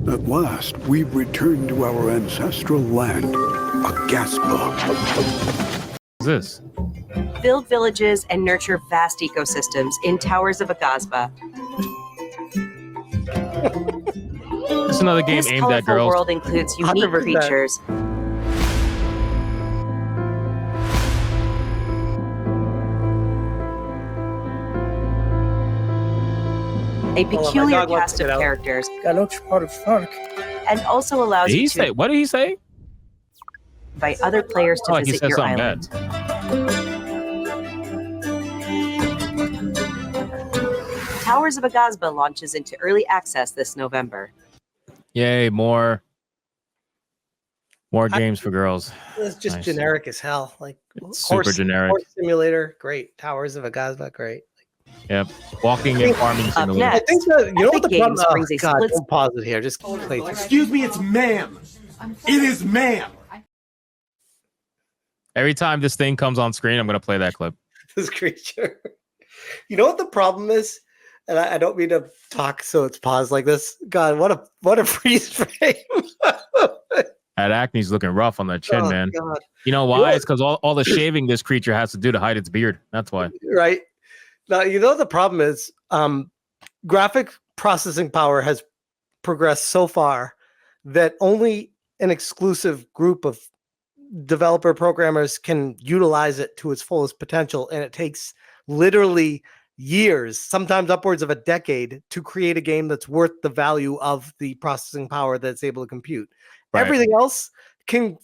At last, we've returned to our ancestral land, Aghasba. What's this? Build villages and nurture vast ecosystems in Towers of Aghasba. It's another game This aimed at colorful girls. world includes unique 100%. creatures, a peculiar dog wants cast to of get out. characters, Galoch Parfark. and also allows Did he you say? to What did he say? invite other players to Oh, he visit said your something island. Towers of Aghasba launches into early access this November. Yay! More games for girls. It's just Nice. generic as hell. Like It's super generic. Horse simulator, great. Towers of Aghasba, great. Yep. Walking and farming Up simulator. I next, think that you know what the Epic problem Games brings a God, split- don't pause it here. Just play through. Excuse me, it's ma'am. It is ma'am. Every time this thing comes on screen, I'm gonna play that clip. This creature. You know what the problem is? And I don't mean to talk so it's paused like this. God, what a freeze frame. That acne's looking rough on that chin, Oh, man. God. You know You why? know- It's because all the shaving this creature has to do to hide its beard. That's why. Right. Now, you know the problem is graphic processing power has progressed so far that only an exclusive group of developer programmers can utilize it to its fullest potential, and it takes literally years, sometimes upwards of a decade, to create a game that's worth the value of the processing power that's able to compute. Right. Everything else can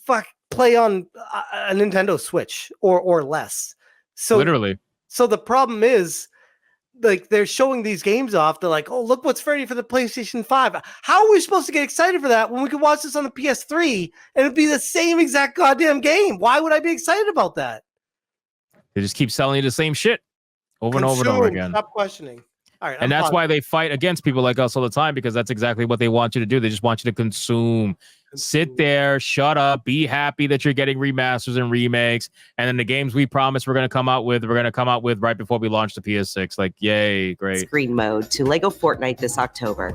play on a Nintendo Switch or less. So Literally. so the problem is, like, they're showing these games off. They're like, oh, look what's ready for the PlayStation 5. How are we supposed to get excited for that when we could watch this on the PS3 and it'd be the same exact goddamn game? Why would I be excited about that? They just keep selling you the same shit over and over and over Consume. again. Stop questioning. All right. And that's why they fight against people like us all the time, because that's exactly what they want you to do. They just want you to consume. Sit there, shut up, be happy that you're getting remasters and remakes. And then the games we promised we're going to come out with right before we launch the PS6. Like, yay, great. Screen mode to LEGO Fortnite this October.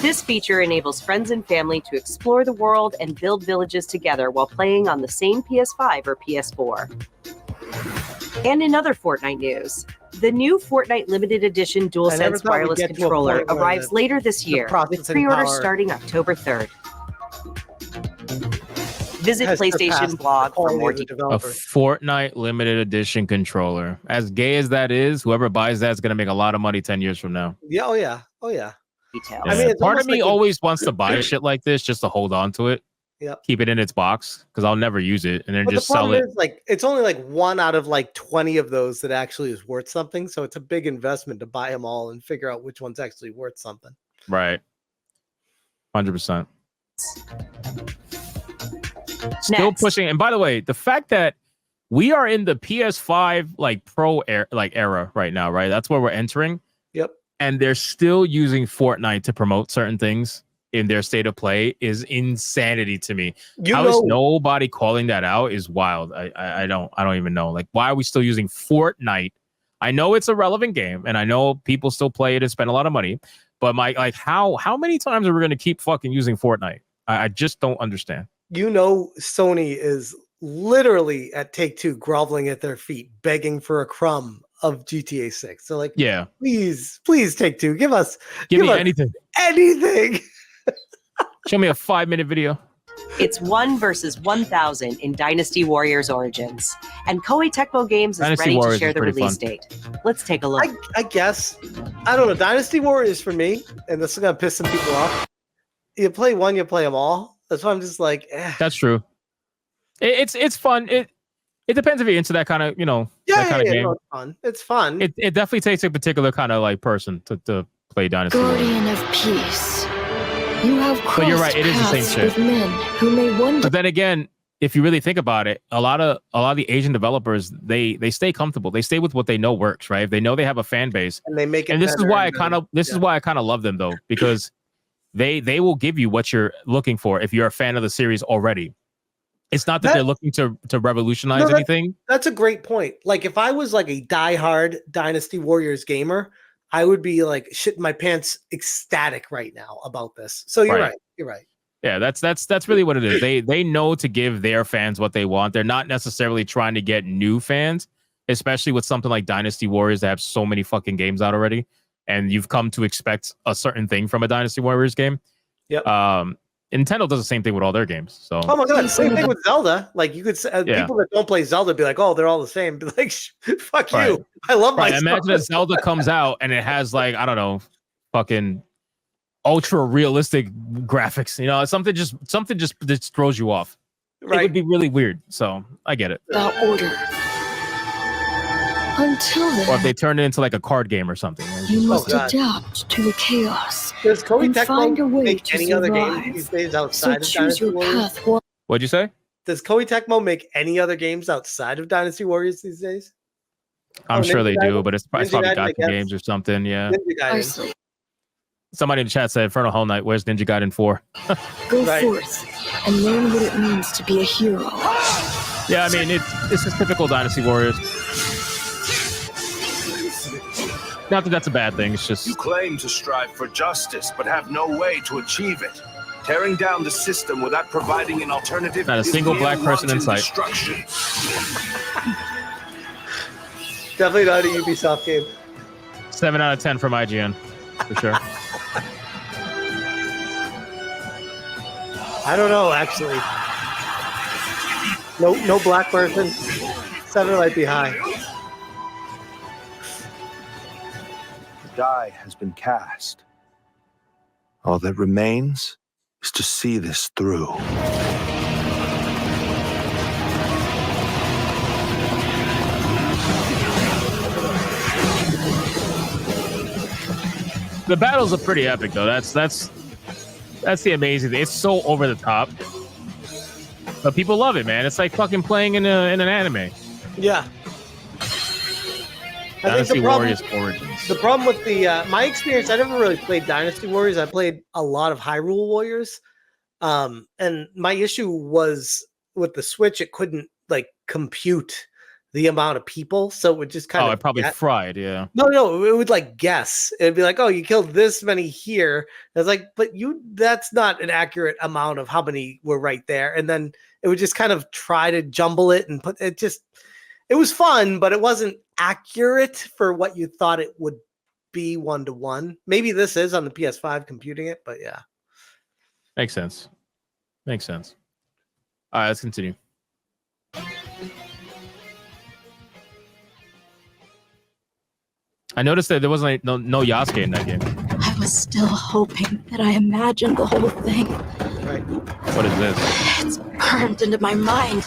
This feature enables friends and family to explore the world and build villages together while playing on the same PS5 or PS4. And in other Fortnite news, the new Fortnite Limited Edition DualSense thought we'd wireless get to a controller point where arrives later this year, with processing pre-orders power starting October 3rd. Visit has surpassed PlayStation blog for quality more of the details. A developer. Fortnite limited edition controller. As gay as that is, whoever buys that is going to make a lot of money 10 years from now. Yeah. Oh yeah. Oh yeah. Details. I mean, it's part of almost me like a- always wants to buy shit like this just to hold on to it. Yep. Keep it in its box because I'll never use it and then But just the sell problem it. is, like, it's only like 1 out of like 20 of those that actually is worth something. So it's a big investment to buy them all and figure out which one's actually worth something. Right. 100%. Still Next. pushing. And by the way, the fact that we are in the PS5 like Pro era right now, right? That's where we're entering. Yep. And they're still using Fortnite to promote certain things in their state of play is insanity to me. You How is know, nobody calling that out is wild. I don't even know. Like, why are we still using Fortnite? I know it's a relevant game, and I know people still play it and spend a lot of money. But how many times are we going to keep fucking using Fortnite? I just don't understand. you know, Sony is literally at Take-Two groveling at their feet, begging for a crumb of GTA 6. So like, Yeah, please Take-Two, give give us me anything. anything. Show me a 5-minute video. It's 1 versus 1,000 in Dynasty Warriors Origins. And Koei Tecmo Games is Dynasty ready Warriors to share is the pretty release fun. date. Let's take a look. I guess, I don't know. Dynasty Warriors for me, and this is gonna piss some people off. You play one, you play them all. That's why I'm just like, That's true. It's fun. It depends if you're into that kind of that kind of game. no, it's fun. It's fun. It definitely takes a particular kind of like person to play Dynasty Warriors. Guardian of peace. You have crossed But you're right, it is the same paths shit. with men who may one day But then again, if you really think about it, a lot of the Asian developers they stay comfortable. They stay with what they know works, right? If they know they have a fan base, and they make it. and this is better why I and kind better. of is why I kind of love them though, because they will give you what you're looking for if you're a fan of the series already. It's not that they're looking to revolutionize anything. That's a great point. Like if I was like a diehard Dynasty Warriors gamer, I would be like shitting my pants, ecstatic right now about this. So you're right. You're right. Yeah, that's really what it is. They know to give their fans what they want. They're not necessarily trying to get new fans, especially with something like Dynasty Warriors that have so many fucking games out already, and you've come to expect a certain thing from a Dynasty Warriors game. Yep. Nintendo does the same thing with all their games. So, oh my god, same thing with Zelda. Like you could people that don't play Zelda be like, oh, they're all the same. Be like, fuck you. I love my stuff. Imagine if Zelda comes out and it has like, I don't know, fucking ultra realistic graphics. You know, something just throws you off. Right. It would be really weird. So I get it. Without order. Until then, or if they turn it into like a card game or something. You must adapt to the chaos. Does Koei Tecmo make any other games these days outside of Dynasty Warriors? What'd you say? Does Koei Tecmo make any other games outside of Dynasty Warriors these days? I'm sure they do, but it's probably Gaiden games or something. Yeah. Somebody in the chat said, Infernal Hell Knight, where's Ninja Gaiden 4? Go forth and learn what it means to be a hero. Yeah, I mean, it's just typical Dynasty Warriors. Not that that's a bad thing. It's just you claim to strive for justice, but have no way to achieve it. Tearing down the system without providing an alternative. Not a single black person in sight. Definitely not a Ubisoft game. 7 out of 10 from IGN, for sure. I don't know, actually. No black person. 7 might be high. The die has been cast. All that remains is to see this through. The battles are pretty epic, though. That's the amazing thing. It's so over the top, but people love it, man. It's like fucking playing in an anime. Yeah. Dynasty Warriors Origins. The problem with my experience, I never really played Dynasty Warriors. I played a lot of Hyrule Warriors, and my issue was with the Switch. It couldn't like compute the amount of people, so it would just kind of. Oh, it probably fried. Yeah. No, it would like guess. It'd be like, oh, you killed this many here. It's like, but that's not an accurate amount of how many were right there. And then it would just kind of try to jumble it and put it. It was fun, but it wasn't accurate for what you thought it would be 1-to-1. Maybe this is on the PS5 computing it, but yeah. Makes sense. All right, let's continue. I noticed that there wasn't no Yasuke in that game. I was still hoping that I imagined the whole thing. Right. What is this? It's burned into my mind.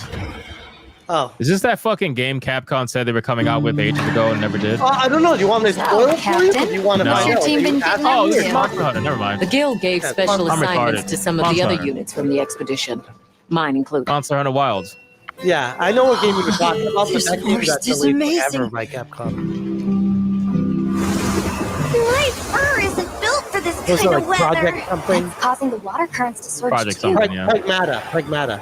Oh. Is this that fucking game Capcom said they were coming out with ages ago and never did? I don't know. Do you want me to spoil it for you? Or do you want to find Your out? team been getting Oh, up this is to? Monster Hunter. Never mind. The guild gave special I'm assignments retarded. to some of the Monster other Hunter. units from the expedition, mine included. Monster Hunter Wilds. Yeah, I know what game you were talking about, but This that game got forest is delayed amazing. forever by Capcom. My fur isn't built for this Was it kind like of weather. Project something? It's causing the water currents to surge Project too. something, yeah. Pragmata.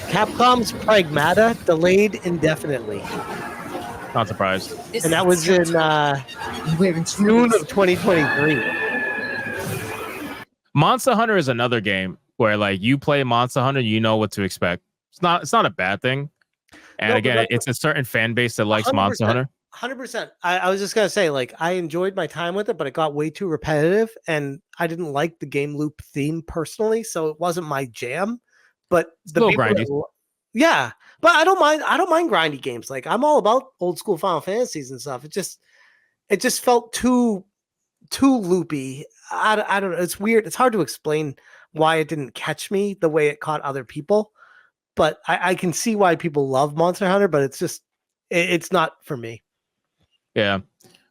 Capcom's Pragmata delayed indefinitely, Not surprised. This and that is was in We're in June of 2023. Monster Hunter is another game where like you play Monster Hunter, you know what to expect. It's not a bad thing. And No, again, but it's a certain fan base that likes Monster Hunter. 100%. I was just gonna say, like, I enjoyed my time with it, but it got way too repetitive, and I didn't like the game loop theme personally, so it wasn't my jam. But a little grindy. Yeah, but I don't mind grindy games. Like, I'm all about old school Final Fantasies and stuff. It just felt too loopy. I don't know. It's weird. It's hard to explain why it didn't catch me the way it caught other people. But I can see why people love Monster Hunter, but it's not for me. Yeah.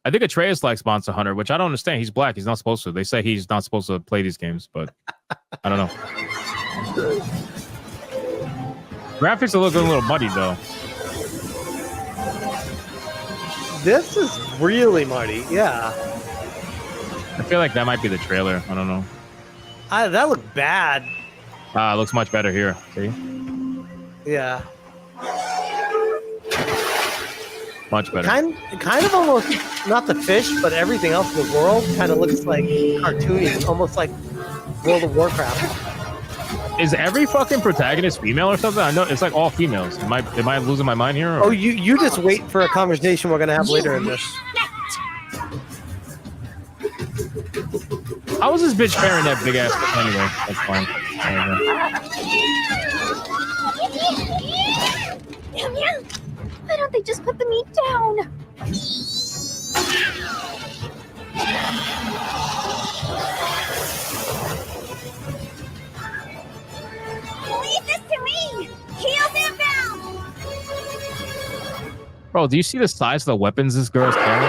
I think Atreus likes Monster Hunter, which I don't understand. He's black. He's not supposed to. They say he's not supposed to play these games, but I don't know. Graphics are looking a little muddy, though. This is really muddy. Yeah. I feel like that might be the trailer. I don't know. That looked bad. It looks much better here. See? Yeah. Much better. Kind of almost not the fish, but everything else in the world kind of looks like cartoony, almost like World of Warcraft. Is every fucking protagonist female or something? I know it's like all females. Am I losing my mind here? Or? Oh, you just wait for a conversation we're gonna have later in this. How was this bitch carrying that big ass fish anyway? That's fine. Why don't they just put the meat down? Leave this to me! Heels inbound! Bro, do you see the size of the weapons this girl's carrying?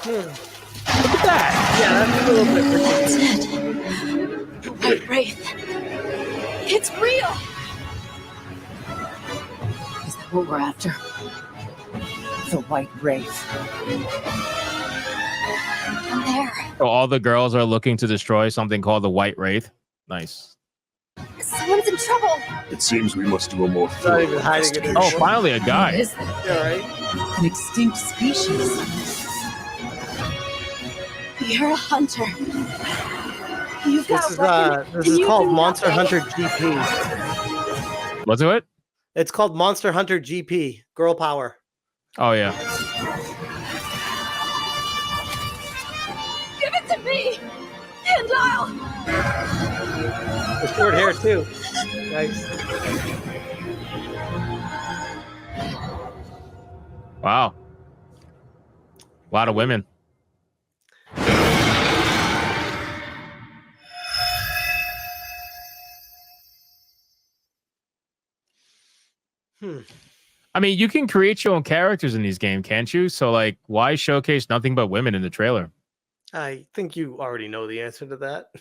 Look at that! Yeah, that's a little bit. It's it. The White Wraith. It's real. Is that what we're after? The White Wraith. I'm there. So all the girls are looking to destroy something called the White Wraith. Nice. Someone's in trouble. It seems we must do a more Not thorough even hiding it. Oh, finally a What guy. is that? Yeah, right. An extinct species. You're a hunter. You've got This a weapon, is and you called do Monster nothing. Hunter GP. What's it? What? It's called Monster Hunter GP. Girl power. Oh yeah. Give it to me, and I'll. The short hair too. Nice. Wow. A lot of women. I mean, you can create your own characters in these games, can't you? So, like, why showcase nothing but women in the trailer? I think you already know the answer to that.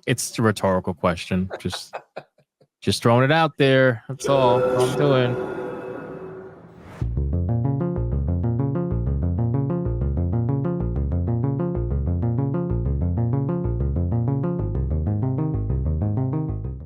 It's a rhetorical question. Just throwing it out there. That's all I'm doing.